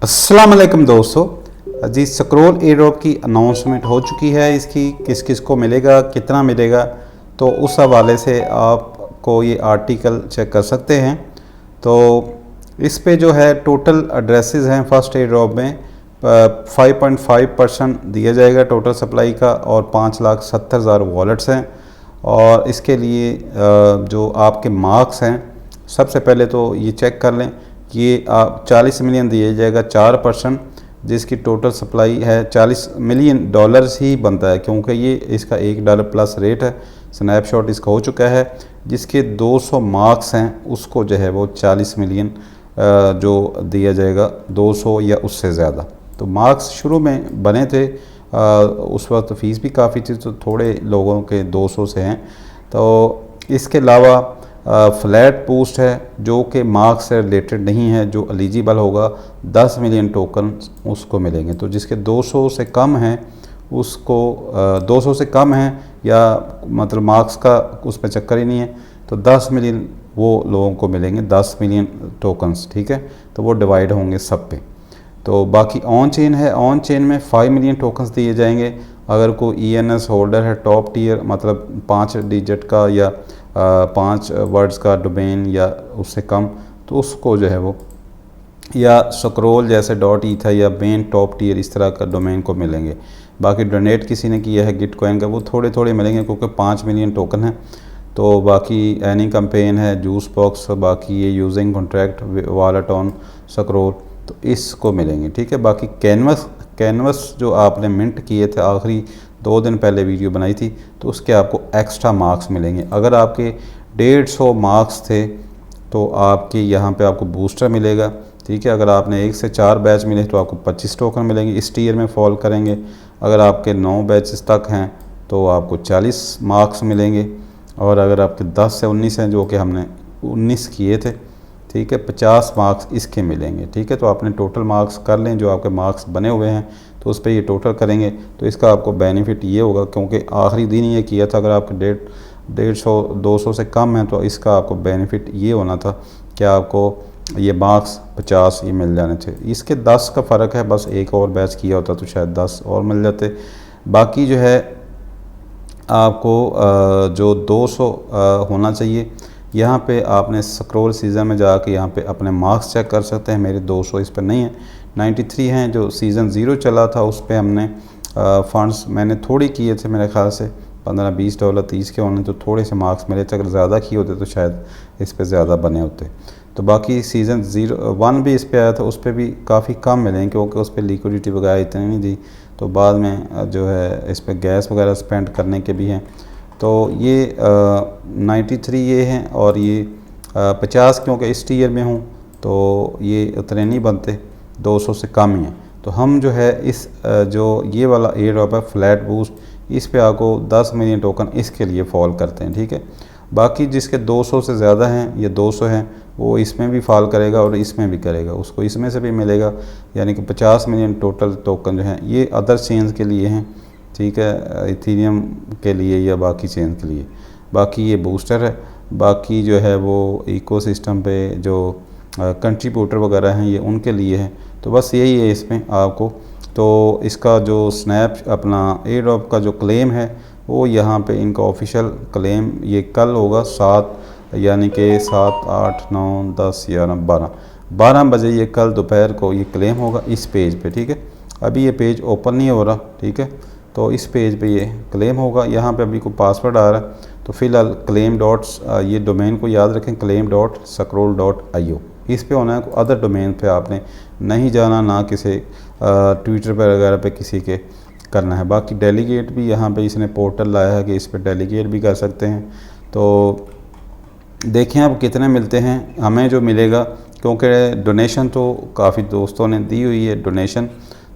अस्सलाम वालेकुम दोस्तों जी। स्क्रॉल एयर ड्रॉप की अनाउंसमेंट हो चुकी है। इसकी किस किस को मिलेगा, कितना मिलेगा, तो उस हवाले से आपको ये आर्टिकल चेक कर सकते हैं। तो इस पे जो है टोटल एड्रेसेस हैं फर्स्ट एयर ड्रॉप में 5.5% दिया जाएगा टोटल सप्लाई का, और 5,70,000 वॉलेट्स हैं। और इसके लिए जो आपके मार्क्स हैं, सबसे पहले तो ये चेक कर लें कि ये 40 मिलियन दिया जाएगा 4%, जिसकी टोटल सप्लाई है 40 मिलियन डॉलर्स ही बनता है, क्योंकि ये इसका $1 प्लस रेट है। स्नैपशॉट इसका हो चुका है। जिसके 200 मार्क्स हैं उसको जो है वो 40 मिलियन जो दिया जाएगा, 200 या उससे ज़्यादा। तो मार्क्स शुरू में बने थे, उस वक्त फ़ीस भी काफ़ी थी, तो थोड़े लोगों के 200 से हैं। तो इसके अलावा फ्लैट बूस्ट है जो कि मार्क्स से रिलेटेड नहीं है, जो एलिजिबल होगा 10 मिलियन टोकन उसको मिलेंगे। तो जिसके 200 से कम हैं उसको 200 से कम है, या मतलब मार्क्स का उस पर चक्कर ही नहीं है, तो 10 मिलियन वो लोगों को मिलेंगे, 10 मिलियन टोकन्स। ठीक है, तो वो डिवाइड होंगे सब पे। तो बाकी ऑन चेन है, ऑन चेन में 5 मिलियन टोकन्स दिए जाएंगे। अगर कोई ENS होल्डर है टॉप टियर, मतलब 5 डिजिट का या 5 वर्ड्स का डोमेन या उससे कम, तो उसको जो है वो, या स्क्रॉल जैसे .eth या बेन टॉप टियर इस तरह का डोमेन को मिलेंगे। बाकी डोनेट किसी ने किया है गिटकॉइन का, वो थोड़े थोड़े मिलेंगे क्योंकि 5 मिलियन टोकन है। तो बाकी एनी कैंपेन है, जूस बॉक्स, बाकी ये using contract wallet on scroll, तो इसको मिलेंगे। ठीक है, बाकी कैनवस जो आपने मिंट किए थे, आखिरी 2 दिन पहले वीडियो बनाई थी, तो उसके आपको एक्स्ट्रा मार्क्स मिलेंगे। अगर आपके 150 मार्क्स थे तो आपके यहाँ पे आपको बूस्टर मिलेगा। ठीक है, अगर आपने 1 से 4 बैच मिले तो आपको 25 टोकन मिलेंगे, इस टीयर में फॉल करेंगे। अगर आपके 9 बैचेस तक हैं तो आपको 40 मार्क्स मिलेंगे, और अगर आपके 10 से 19 हैं, जो कि हमने 19 किए थे, ठीक है, 50 मार्क्स इसके मिलेंगे। ठीक है, तो आपने टोटल मार्क्स कर लें, जो आपके मार्क्स बने हुए हैं तो उस पर ये टोटल करेंगे, तो इसका आपको बेनिफिट ये होगा, क्योंकि आखिरी दिन ये किया था। अगर आपके 150-200 से कम है तो इसका आपको बेनिफिट ये होना था कि आपको ये मार्क्स 50 ये मिल जाने थे। इसके 10 का फ़र्क है, बस एक और बैच किया होता तो शायद 10 और मिल जाते। बाकी जो है आपको जो 200 होना चाहिए, यहाँ पे आपने स्क्रॉल सीज़न में जाके यहाँ पे अपने मार्क्स चेक कर सकते हैं। मेरे 200 इस पर नहीं है, 93 हैं। जो सीज़न 0 चला था उस पर हमने फ़ंड्स मैंने थोड़ी किए थे, मेरे ख्याल से $15-20 30 के होने, तो थोड़े से मार्क्स मिले थे। अगर ज़्यादा किए होते तो शायद इस पर ज़्यादा बने होते। तो बाकी सीज़न 1 भी इस पर आया था, उस पर भी काफ़ी कम मिले, क्योंकि उस पर लिक्विडिटी वगैरह इतनी नहीं दी। तो बाद में जो है इस पर गैस वगैरह स्पेंड करने के भी हैं। तो ये 93 ये हैं, और ये 50 क्योंकि इस टीयर में हूँ तो ये उतने नहीं बनते, 200 से कम ही हैं। तो हम जो है इस जो ये वाला एयर ड्रॉप है फ्लैट बूस्ट, इस पे आपको 10 मिलियन टोकन इसके लिए फॉल करते हैं। ठीक है, बाकी जिसके 200 से ज़्यादा हैं, ये 200 हैं, वो इसमें भी फॉल करेगा और इसमें भी करेगा, उसको इसमें से भी मिलेगा। यानी कि 50 मिलियन टोटल टोकन जो हैं ये अदर चेंज के लिए हैं। ठीक है, इथीरियम के लिए या बाकी चेंज के लिए। बाकी ये बूस्टर है। बाकी जो है वो इकोसिस्टम पे जो कंट्रीब्यूटर वगैरह हैं ये उनके लिए है। तो बस यही है इसमें आपको। तो इसका जो स्नैप अपना एयर ड्रॉप का जो क्लेम है वो यहाँ पे इनका ऑफिशियल क्लेम ये कल होगा 7, यानी कि 7, 8, 9, 10, 11, 12 बजे ये कल दोपहर को ये क्लेम होगा इस पेज पे। ठीक है, अभी ये पेज ओपन नहीं हो रहा। ठीक है, तो इस पेज पे ये क्लेम होगा। यहाँ पे अभी को पासवर्ड आ रहा है, तो फिलहाल क्लेम डॉट्स ये डोमेन को याद रखें, claim.scroll.io इस पे होना है। अदर डोमेन पे आपने नहीं जाना, ना किसी ट्विटर पर वगैरह पे किसी के करना है। बाकी डेलीगेट भी यहाँ पे इसने पोर्टल लाया है कि इस पर डेलीगेट भी कर सकते हैं। तो देखें अब कितने मिलते हैं हमें जो मिलेगा, क्योंकि डोनेशन तो काफ़ी दोस्तों ने दी हुई है डोनेशन,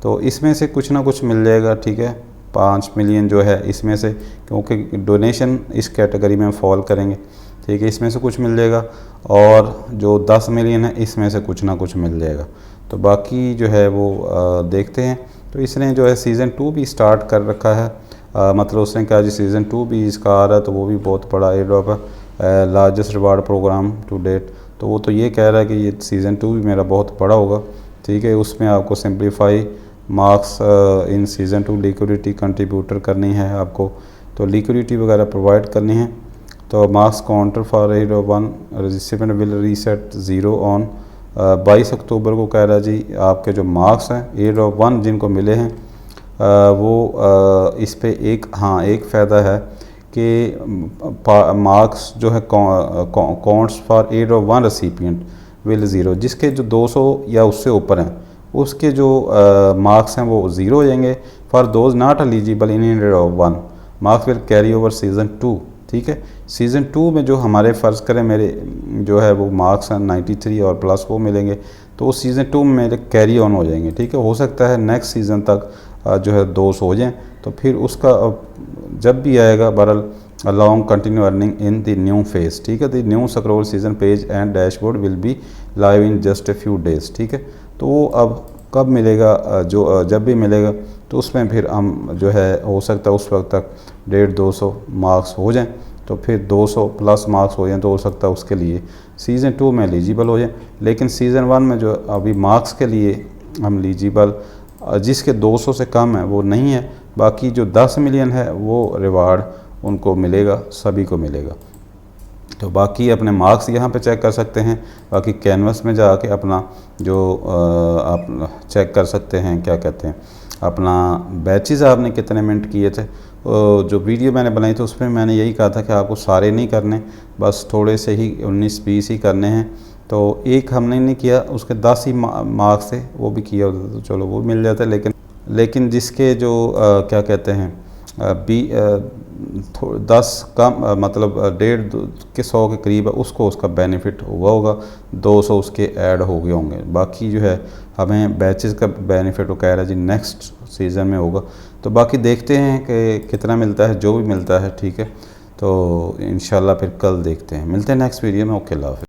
तो इसमें से कुछ ना कुछ मिल जाएगा। ठीक है, 5 मिलियन जो है इसमें से, क्योंकि डोनेशन इस कैटेगरी में फॉल करेंगे। ठीक है, इसमें से कुछ मिल जाएगा, और जो 10 मिलियन है इसमें से कुछ ना कुछ मिल जाएगा। तो बाकी जो है वो देखते हैं। तो इसने जो है सीज़न 2 भी स्टार्ट कर रखा है, मतलब उसने कहा जी सीज़न 2 भी इसका आ रहा है, तो वो भी बहुत बड़ा एयर ड्रॉप है, largest reward program to date. तो वो तो ये कह रहा है कि ये सीज़न 2 भी मेरा बहुत बड़ा होगा। ठीक है। उसमें आपको simplify marks in season 2 liquidity contributor करनी है आपको, तो लिक्विडिटी वगैरह प्रोवाइड करनी है। तो marks counter for hero 1 recipient will reset 0 on 22 अक्टूबर को कह रहा जी आपके जो मार्क्स हैं हीरो 1 जिनको मिले हैं वो इस पे एक फ़ायदा है कि मार्क्स जो है counts for hero 1 recipient will 0, जिसके जो 200 या उससे ऊपर हैं उसके जो मार्क्स हैं वो 0 हो जाएंगे। For those not eligible in hero 1 marks will carry over season 2, ठीक है। सीज़न 2 में जो हमारे फ़र्ज़ करें मेरे जो है वो मार्क्स हैं 93 और प्लस वो मिलेंगे, तो उस सीज़न 2 में मेरे कैरी ऑन हो जाएंगे, ठीक है। हो सकता है नेक्स्ट सीज़न तक जो है 200 हो जाएँ, तो फिर उसका जब भी आएगा बहरहाल along continue earning in the new phase, ठीक है। The new scroll season page and dashboard will be live in just a few days, ठीक है। तो वो अब कब मिलेगा, जो जब भी मिलेगा तो उसमें फिर हम जो है हो सकता है उस वक्त तक 150-200 मार्क्स हो जाएं, तो फिर 200 प्लस मार्क्स हो जाएं तो हो सकता है उसके लिए सीज़न 2 में एलिजिबल हो जाएं। लेकिन सीज़न 1 में जो अभी मार्क्स के लिए हम एलिजिबल जिसके 200 से कम है वो नहीं है, बाकी जो 10 मिलियन है वो रिवार्ड उनको मिलेगा, सभी को मिलेगा। तो बाकी अपने मार्क्स यहाँ पे चेक कर सकते हैं, बाकी कैनवस में जाके अपना जो आप चेक कर सकते हैं क्या कहते हैं अपना बैचेस आपने कितने मिनट किए थे। जो वीडियो मैंने बनाई थी उसमें मैंने यही कहा था कि आपको सारे नहीं करने, बस थोड़े से ही 19-20 ही करने हैं। तो एक हमने नहीं किया, उसके 10 ही मार्क्स थे, वो भी किया होता तो चलो वो मिल जाता। लेकिन जिसके जो क्या कहते हैं 10 कम मतलब 150 के करीब है उसको उसका बेनिफिट हुआ होगा, 200 उसके ऐड हो गए होंगे। बाकी जो है हमें बैचेस का बेनिफिट वो कह रहा है जी नेक्स्ट सीज़न में होगा। तो बाकी देखते हैं कि कितना मिलता है, जो भी मिलता है, ठीक है। तो इंशाल्लाह फिर कल देखते हैं, मिलते हैं नेक्स्ट वीडियो में। ओके, अल्लाह हाफ़िज़।